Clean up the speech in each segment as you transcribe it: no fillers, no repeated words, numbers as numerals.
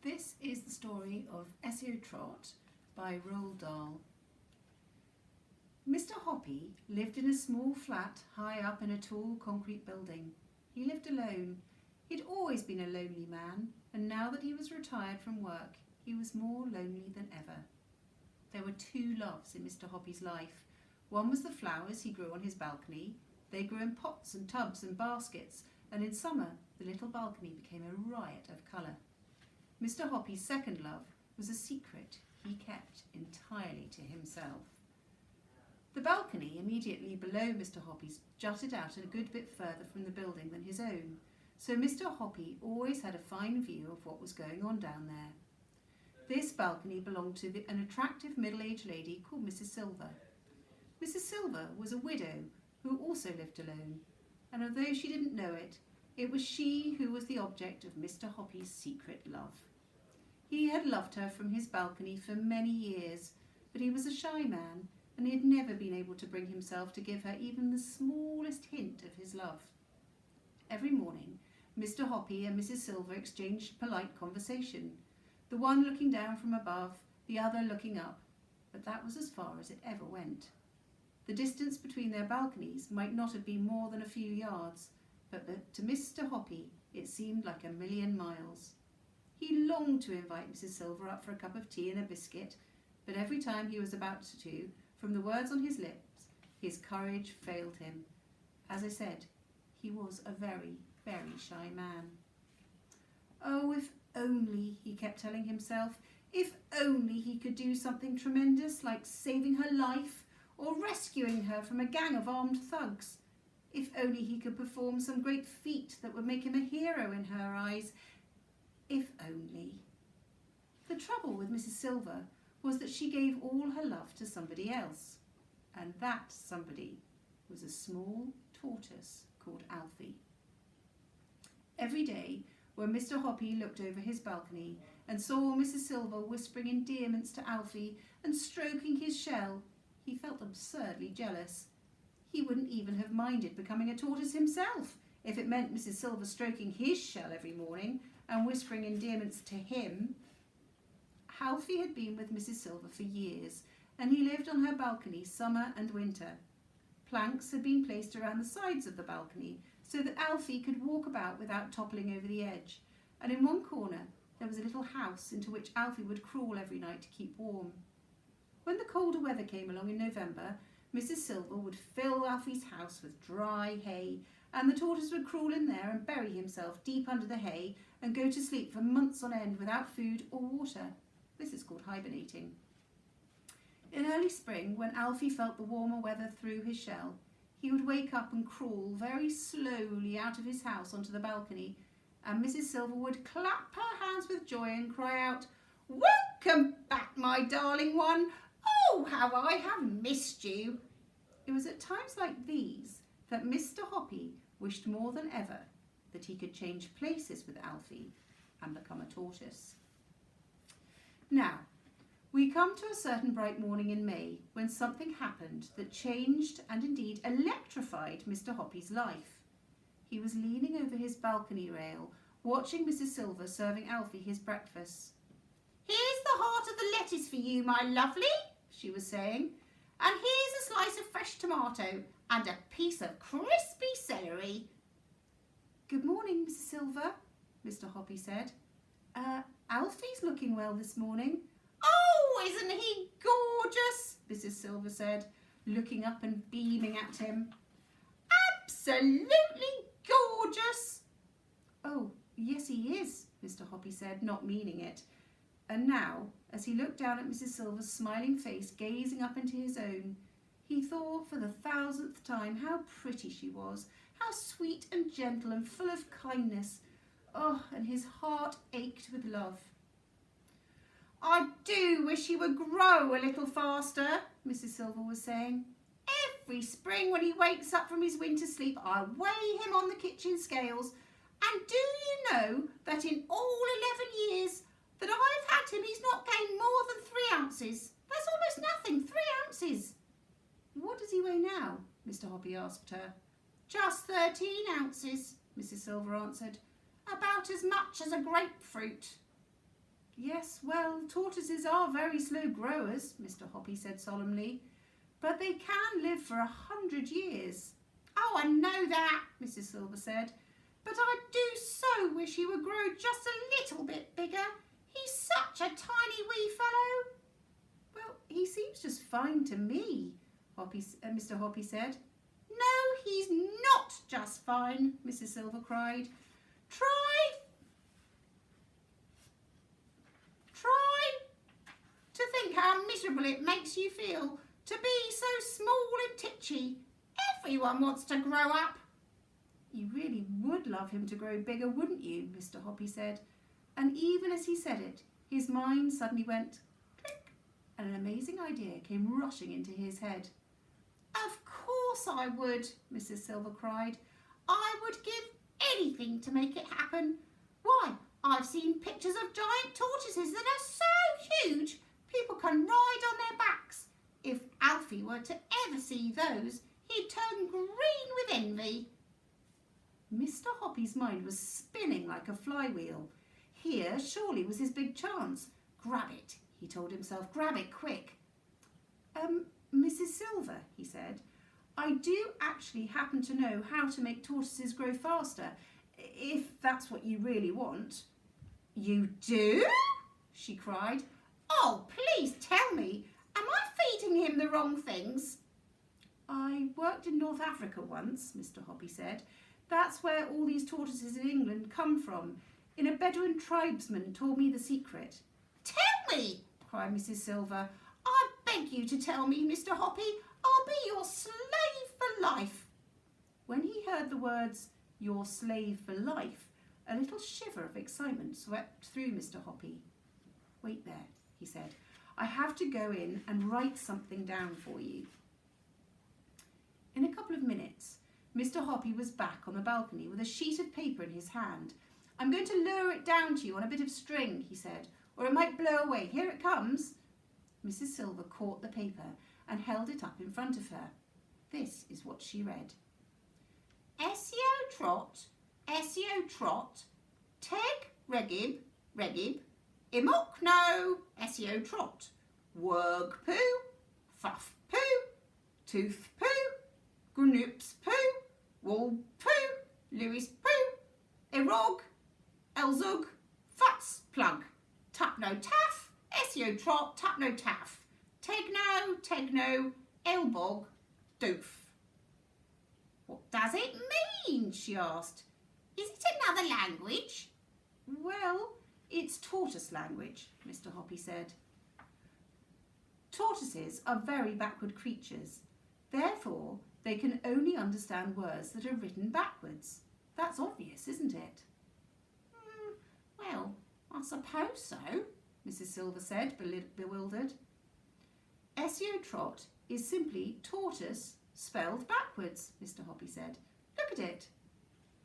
This is the story of Esio Trot by Roald Dahl. Mr. Hoppy lived in a small flat high up in a tall concrete building. He lived alone. He'd always been a lonely man, and now that he was retired from work, he was more lonely than ever. There were two loves in Mr. Hoppy's life. One was the flowers he grew on his balcony. They grew in pots and tubs and baskets, and in summer the little balcony became a riot of colour. Mr. Hoppy's second love was a secret he kept entirely to himself. The balcony immediately below Mr. Hoppy's jutted out a good bit further from the building than his own, so Mr. Hoppy always had a fine view of what was going on down there. This balcony belonged to an attractive middle-aged lady called Mrs. Silver. Mrs. Silver was a widow who also lived alone, and although she didn't know it, it was she who was the object of Mr. Hoppy's secret love. He had loved her from his balcony for many years, but he was a shy man, and he had never been able to bring himself to give her even the smallest hint of his love. Every morning, Mr. Hoppy and Mrs. Silver exchanged polite conversation, the one looking down from above, the other looking up, but that was as far as it ever went. The distance between their balconies might not have been more than a few yards, but to Mr. Hoppy it seemed like a million miles. He longed to invite Mrs. Silver up for a cup of tea and a biscuit, but every time he was about to, from the words on his lips, his courage failed him. As I said, he was a very, very shy man. Oh, if only, he kept telling himself, if only he could do something tremendous like saving her life or rescuing her from a gang of armed thugs. If only he could perform some great feat that would make him a hero in her eyes. If only. The trouble with Mrs. Silver was that she gave all her love to somebody else, and that somebody was a small tortoise called Alfie. Every day, when Mr. Hoppy looked over his balcony and saw Mrs. Silver whispering endearments to Alfie and stroking his shell, he felt absurdly jealous. He wouldn't even have minded becoming a tortoise himself if it meant Mrs. Silver stroking his shell every morning and whispering endearments to him. Alfie had been with Mrs. Silver for years, and he lived on her balcony summer and winter. Planks had been placed around the sides of the balcony so that Alfie could walk about without toppling over the edge, and in one corner there was a little house into which Alfie would crawl every night to keep warm. When the colder weather came along in November, Mrs. Silver would fill Alfie's house with dry hay, and the tortoise would crawl in there and bury himself deep under the hay and go to sleep for months on end without food or water. This is called hibernating. In early spring, when Alfie felt the warmer weather through his shell, he would wake up and crawl very slowly out of his house onto the balcony, and Mrs. Silver would clap her hands with joy and cry out, "Welcome back, my darling one! Oh, how I have missed you!" It was at times like these that Mr. Hoppy wished more than ever that he could change places with Alfie and become a tortoise. Now, we come to a certain bright morning in May when something happened that changed and indeed electrified Mr. Hoppy's life. He was leaning over his balcony rail, watching Mrs. Silver serving Alfie his breakfast. "Here's the heart of the lettuce for you, my lovely," she was saying, "and here's a slice of fresh tomato and a piece of crispy celery." "Good morning, Mrs. Silver," Mr. Hoppy said. Alfie's looking well this morning." "Oh, isn't he gorgeous?" Mrs. Silver said, looking up and beaming at him. "Absolutely gorgeous." "Oh, yes, he is," Mr. Hoppy said, not meaning it. And now, as he looked down at Mrs. Silver's smiling face gazing up into his own, he thought for the 1,000th time how pretty she was, how sweet and gentle and full of kindness. Oh, and his heart ached with love. "I do wish he would grow a little faster," Mrs. Silver was saying. "Every spring when he wakes up from his winter sleep, I weigh him on the kitchen scales, and do you know that in all 11 years that I've had him, he's not gained more than 3 ounces. That's almost nothing, 3 ounces. "What does he weigh now?" Mr. Hoppy asked her. "Just 13 ounces, Mrs. Silver answered. "About as much as a grapefruit." Yes, well, tortoises are very slow growers, Mr. Hoppy said solemnly, but they can live for 100 years. Oh, I know that, Mrs. Silver said, but I do so wish he would grow just a little bit bigger. He's such a tiny wee fellow. Well, he seems just fine to me, Mr. Hoppy said. No, he's not just fine, Mrs. Silver cried. Try to think how miserable it makes you feel to be so small and titchy. Everyone wants to grow up. You really would love him to grow bigger, wouldn't you? Mr. Hoppy said. And even as he said it, his mind suddenly went click, and an amazing idea came rushing into his head. Of course I would, Mrs. Silver cried. I would give anything to make it happen. Why, I've seen pictures of giant tortoises that are so huge people can ride on their backs. If Alfie were to ever see those, he'd turn green with envy. Mr. Hoppy's mind was spinning like a flywheel. Here surely was his big chance. Grab it, he told himself. Grab it quick. Mrs. Silver, he said, I do actually happen to know how to make tortoises grow faster, if that's what you really want. You do? She cried. Oh, please tell me. Am I feeding him the wrong things? I worked in North Africa once, Mr. Hoppy said. That's where all these tortoises in England come from. And a Bedouin tribesman told me the secret. Tell me, cried Mrs. Silver. I beg you to tell me, Mr. Hoppy. I'll be your slave for life. When he heard the words, your slave for life, a little shiver of excitement swept through Mr. Hoppy. Wait there, he said. I have to go in and write something down for you. In a couple of minutes, Mr. Hoppy was back on the balcony with a sheet of paper in his hand. I'm going to lower it down to you on a bit of string, he said, or it might blow away. Here it comes. Mrs. Silver caught the paper and held it up in front of her. This is what she read. Esio Trot, Teg Regib, Imok Esio Trot, Werg Poo, Fuff Poo, Tooth Poo, Gnoops Poo, Wall Poo, Lewis Poo, Erog, Elzug, Futs Plug, Tap-no Taff, Esio Trot, Tap-no Taff, Tegno, Elbog, Doof. What does it mean? She asked. Is it another language? Well, it's tortoise language, Mr. Hoppy said. Tortoises are very backward creatures. Therefore, they can only understand words that are written backwards. That's obvious, isn't it? Well, I suppose so, Mrs. Silver said, bewildered. Esio Trot is simply tortoise spelled backwards, Mr. Hoppy said. Look at it.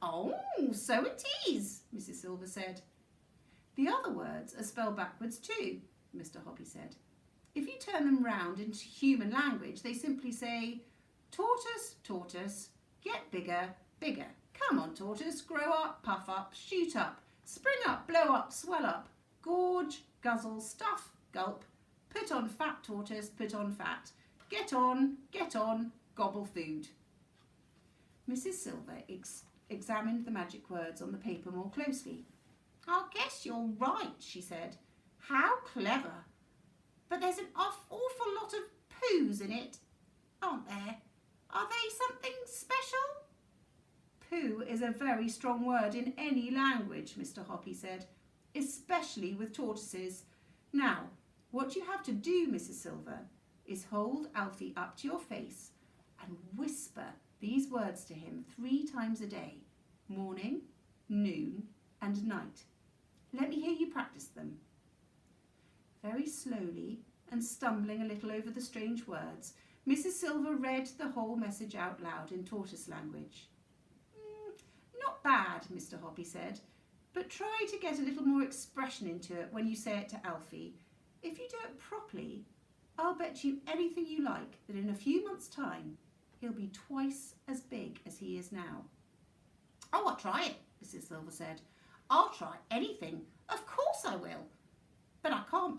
Oh, so it is, Mrs. Silver said. The other words are spelled backwards too, Mr. Hoppy said. If you turn them round into human language, they simply say, tortoise, tortoise, get bigger, bigger. Come on, tortoise, grow up, puff up, shoot up, spring up, blow up, swell up, gorge, guzzle, stuff, gulp, put on fat, tortoise, put on fat, get on, gobble food. Mrs. Silver examined the magic words on the paper more closely. I guess you're right, she said. How clever. But there's an awful lot of poos in it, aren't there? Are they something special? Poo is a very strong word in any language, Mr. Hoppy said, especially with tortoises. Now, what you have to do, Mrs. Silver, is hold Alfie up to your face and whisper these words to him 3 times a day, morning, noon and night. Let me hear you practice them. Very slowly and stumbling a little over the strange words, Mrs. Silver read the whole message out loud in tortoise language. Not bad, Mr. Hoppy said, but try to get a little more expression into it when you say it to Alfie. If you do it properly, I'll bet you anything you like that in a few months' time he'll be twice as big as he is now. Oh, I'll try it, Mrs. Silver said. I'll try anything. Of course I will.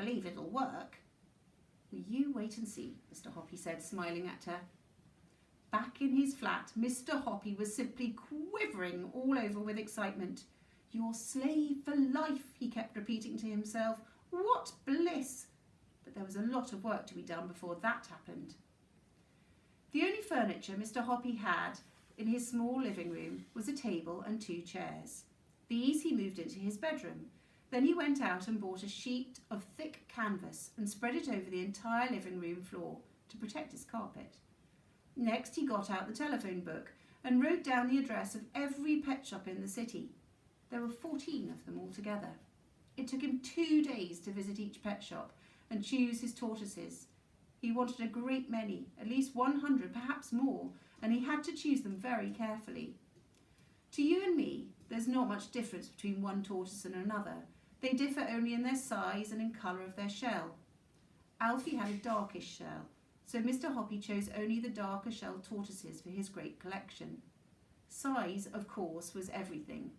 believe it'll work." "Well, you wait and see," Mr. Hoppy said, smiling at her. Back in his flat, Mr. Hoppy was simply quivering all over with excitement. "Your slave for life," he kept repeating to himself. "What bliss!" But there was a lot of work to be done before that happened. The only furniture Mr. Hoppy had in his small living room was a table and 2 chairs. These he moved into his bedroom. Then he went out and bought a sheet of thick canvas and spread it over the entire living room floor to protect his carpet. Next he got out the telephone book and wrote down the address of every pet shop in the city. There were 14 of them altogether. It took him 2 days to visit each pet shop and choose his tortoises. He wanted a great many, at least 100, perhaps more, and he had to choose them very carefully. To you and me, there's not much difference between one tortoise and another. They differ only in their size and in colour of their shell. Alfie had a darkish shell, so Mr. Hoppy chose only the darker shell tortoises for his great collection. Size, of course, was everything.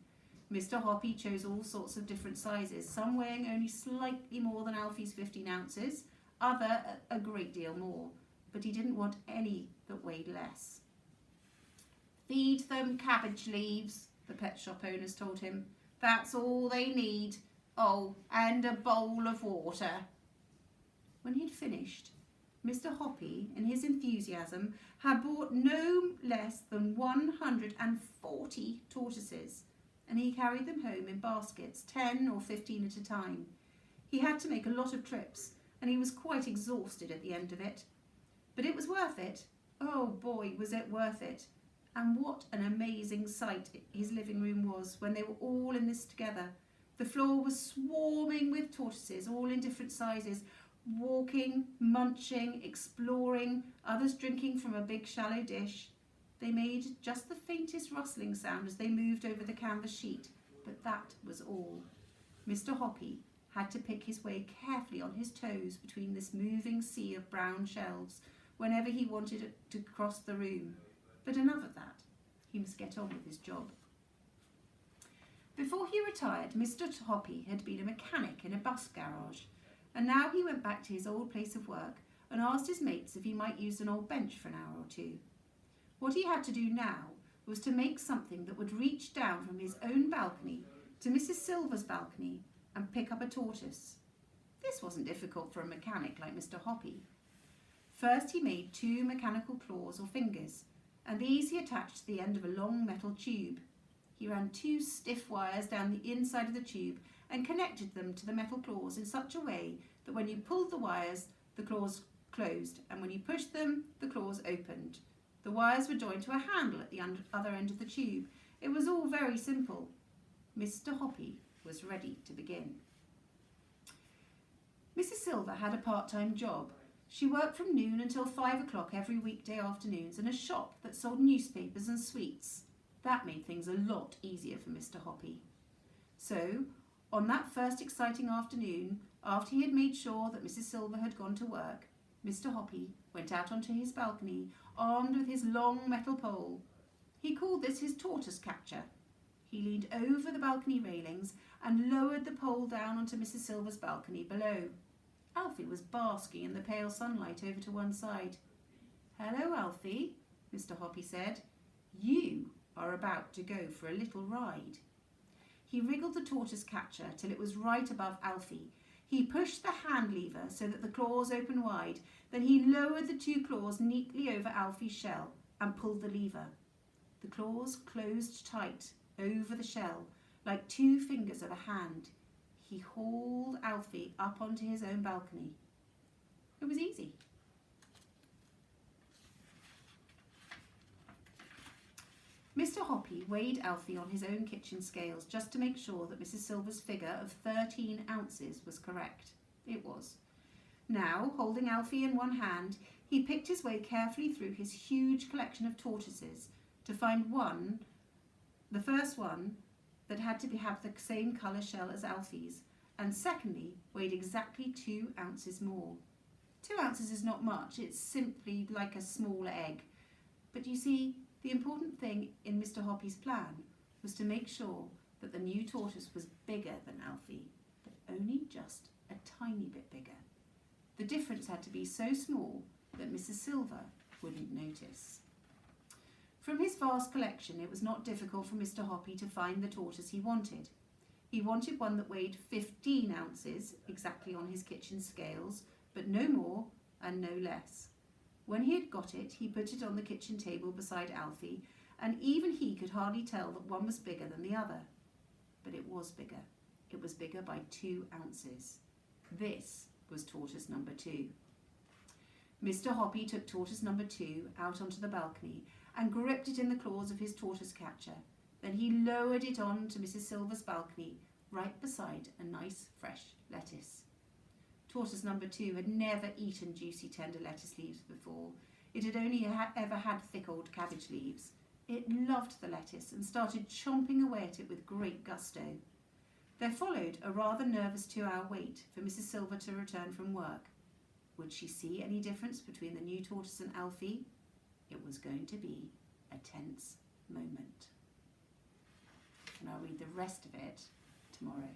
Mr. Hoppy chose all sorts of different sizes, some weighing only slightly more than Alfie's 15 ounces, other a great deal more, but he didn't want any that weighed less. "Feed them cabbage leaves," the pet shop owners told him. "That's all they need. Oh, and a bowl of water." When he'd finished, Mr. Hoppy, in his enthusiasm, had bought no less than 140 tortoises, and he carried them home in baskets, 10 or 15 at a time. He had to make a lot of trips, and he was quite exhausted at the end of it. But it was worth it. Oh boy, was it worth it. And what an amazing sight his living room was when they were all in this together. The floor was swarming with tortoises, all in different sizes, walking, munching, exploring, others drinking from a big shallow dish. They made just the faintest rustling sound as they moved over the canvas sheet, but that was all. Mr. Hoppy had to pick his way carefully on his toes between this moving sea of brown shells whenever he wanted to cross the room. But enough of that. He must get on with his job. Before he retired, Mr. Hoppy had been a mechanic in a bus garage, and now he went back to his old place of work and asked his mates if he might use an old bench for an hour or 2. What he had to do now was to make something that would reach down from his own balcony to Mrs. Silver's balcony and pick up a tortoise. This wasn't difficult for a mechanic like Mr. Hoppy. First he made 2 mechanical claws or fingers, and these he attached to the end of a long metal tube. He ran 2 stiff wires down the inside of the tube and connected them to the metal claws in such a way that when you pulled the wires, the claws closed, and when you pushed them, the claws opened. The wires were joined to a handle at the other end of the tube. It was all very simple. Mr. Hoppy was ready to begin. Mrs. Silver had a part-time job. She worked from noon until 5 o'clock every weekday afternoons in a shop that sold newspapers and sweets. That made things a lot easier for Mr. Hoppy. So, on that first exciting afternoon, after he had made sure that Mrs. Silver had gone to work, Mr. Hoppy went out onto his balcony, armed with his long metal pole. He called this his tortoise catcher. He leaned over the balcony railings and lowered the pole down onto Mrs. Silver's balcony below. Alfie was basking in the pale sunlight over to one side. "Hello, Alfie," Mr. Hoppy said. "You are about to go for a little ride." He wriggled the tortoise catcher till it was right above Alfie. He pushed the hand lever so that the claws opened wide. Then he lowered the 2 claws neatly over Alfie's shell and pulled the lever. The claws closed tight over the shell like 2 fingers of a hand. He hauled Alfie up onto his own balcony. It was easy. Mr. Hoppy weighed Alfie on his own kitchen scales just to make sure that Mrs. Silver's figure of 13 ounces was correct. It was. Now, holding Alfie in one hand, he picked his way carefully through his huge collection of tortoises to find the first one that had to have the same colour shell as Alfie's, and secondly, weighed exactly 2 ounces more. 2 ounces is not much, it's simply like a small egg. But you see, the important thing in Mr. Hoppy's plan was to make sure that the new tortoise was bigger than Alfie, but only just a tiny bit bigger. The difference had to be so small that Mrs. Silver wouldn't notice. From his vast collection, it was not difficult for Mr. Hoppy to find the tortoise he wanted. He wanted one that weighed 15 ounces, exactly on his kitchen scales, but no more and no less. When he had got it, he put it on the kitchen table beside Alfie, and even he could hardly tell that one was bigger than the other. But it was bigger. It was bigger by 2 ounces. This was tortoise number 2. Mr. Hoppy took tortoise number 2 out onto the balcony and gripped it in the claws of his tortoise catcher. Then he lowered it on to Mrs. Silver's balcony, right beside a nice fresh lettuce. Tortoise number 2 had never eaten juicy tender lettuce leaves before. It had only ever had thick old cabbage leaves. It loved the lettuce and started chomping away at it with great gusto. There followed a rather nervous 2-hour wait for Mrs. Silver to return from work. Would she see any difference between the new tortoise and Alfie? It was going to be a tense moment. And I'll read the rest of it tomorrow.